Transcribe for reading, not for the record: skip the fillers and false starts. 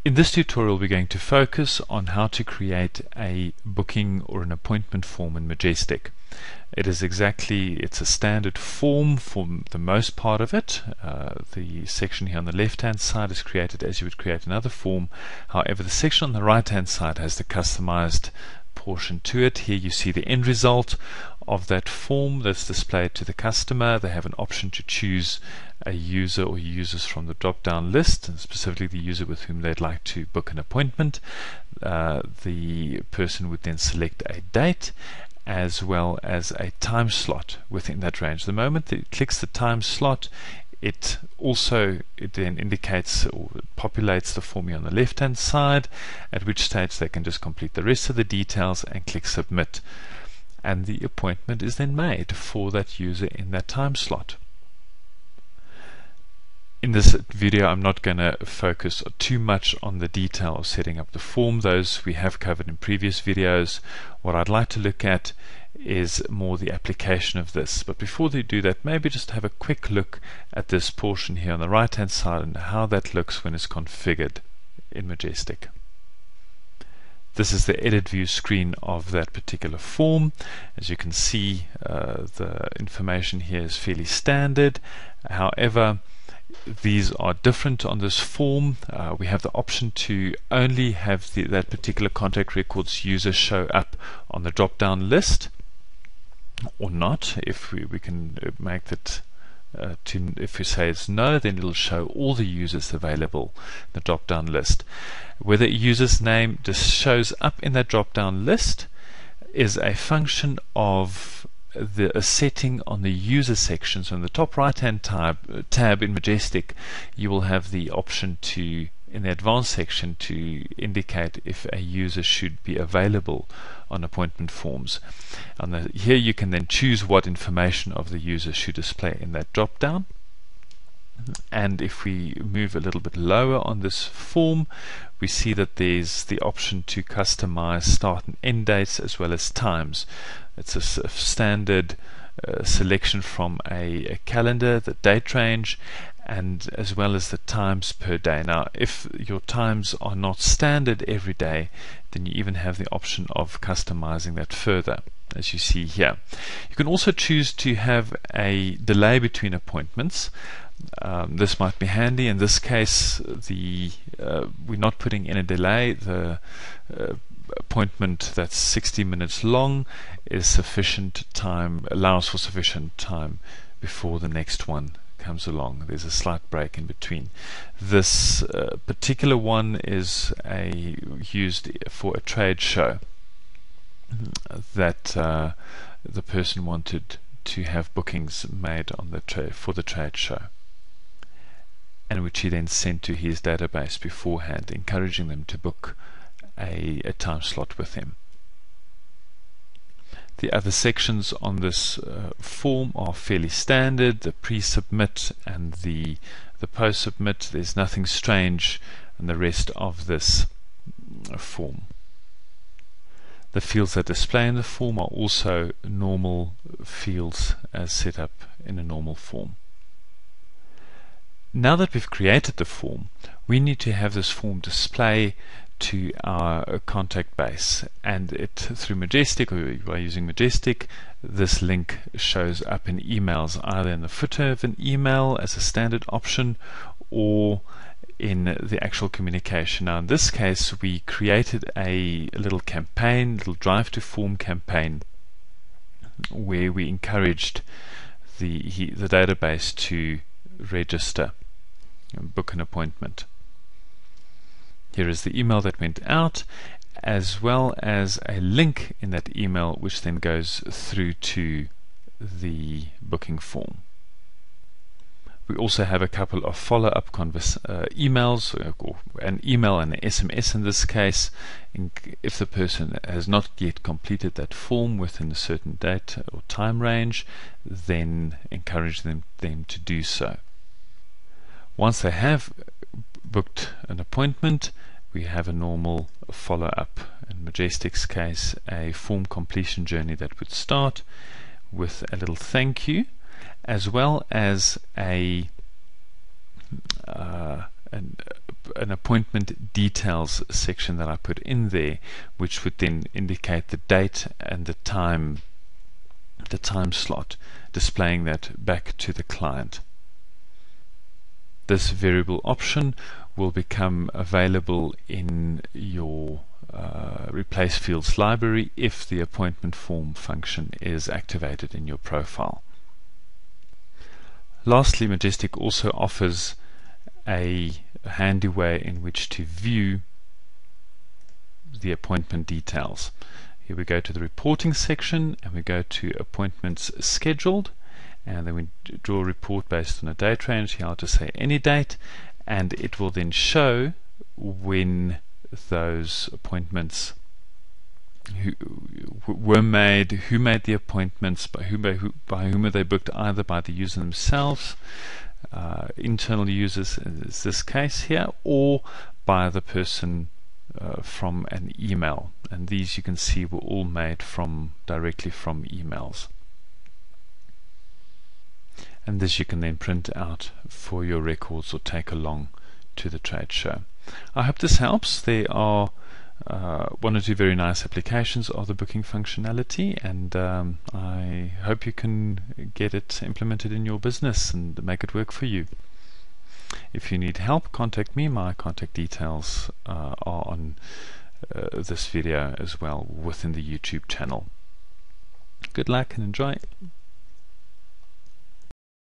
In this tutorial we're going to focus on how to create a booking or an appointment form in Majestic. It's a standard form for the most part of it. The section here on the left hand side is created as you would create another form. However, the section on the right hand side has the customized portion to it. Here you see the end result of that form that's displayed to the customer. They have an option to choose a user or users from the drop down list, and specifically the user with whom they'd like to book an appointment. The person would then select a date as well as a time slot within that range. The moment it clicks the time slot, it then indicates or populates the form here on the left hand side, at which stage they can just complete the rest of the details and click submit, and the appointment is then made for that user in that time slot. In this video I'm not going to focus too much on the detail of setting up the form. Those we have covered in previous videos. What I'd like to look at is more the application of this. But before they do that, maybe just have a quick look at this portion here on the right hand side and how that looks when it's configured in Majestic. This is the edit view screen of that particular form. As you can see, the information here is fairly standard. However, these are different on this form. We have the option to only have that particular contact records user show up on the drop down list or not. If we can make that if we say it's no, then it'll show all the users available in the drop down list. Whether a user's name just shows up in that drop down list is a function of a setting on the user section. So in the top right hand tab in Majestic, you will have the option to, in the advanced section, to indicate if a user should be available on appointment forms. Here you can then choose what information of the user should display in that drop down. And if we move a little bit lower on this form, we see that there's the option to customize start and end dates as well as times. It's a standard selection from a calendar, the date range, and as well as the times per day. Now, if your times are not standard every day, then you even have the option of customizing that further, as you see here. You can also choose to have a delay between appointments. This might be handy. In this case, we're not putting in a delay. The appointment that's 60 minutes long is sufficient time, allows for sufficient time before the next one comes along. There's a slight break in between. This particular one is used for a trade show that the person wanted to have bookings made on for the trade show, and which he then sent to his database beforehand, encouraging them to book a time slot with him. The other sections on this form are fairly standard. The pre-submit and the post-submit. There's nothing strange in the rest of this form. The fields that display in the form are also normal fields as set up in a normal form. Now that we've created the form, we need to have this form display to our contact base, and through Majestic, or by using Majestic, this link shows up in emails, either in the footer of an email as a standard option or in the actual communication. Now in this case, we created a little campaign, little drive to form campaign, where we encouraged the database to register and book an appointment. Here is the email that went out, as well as a link in that email which then goes through to the booking form. We also have a couple of follow-up emails, or an email and an SMS in this case. If the person has not yet completed that form within a certain date or time range, then encourage them to do so. Once they have booked an appointment, we have a normal follow-up. In Majestic's case, a form completion journey that would start with a little thank you, as well as a an appointment details section that I put in there, which would then indicate the date and the time slot, displaying that back to the client. This variable option will become available in your replace fields library if the appointment form function is activated in your profile. Lastly, Majestic also offers a handy way in which to view the appointment details. Here we go to the reporting section and we go to appointments scheduled, and then we draw a report based on a date range. Here I'll just say any date, and it will then show when those appointments were made, who made the appointments, by whom are they booked, either by the user themselves, internal users in this case here, or by the person from an email. And these you can see were all made directly from emails. And this you can then print out for your records or take along to the trade show. I hope this helps. There are one or two very nice applications of the booking functionality, and I hope you can get it implemented in your business and make it work for you. If you need help, contact me. My contact details are on this video as well within the YouTube channel. Good luck and enjoy.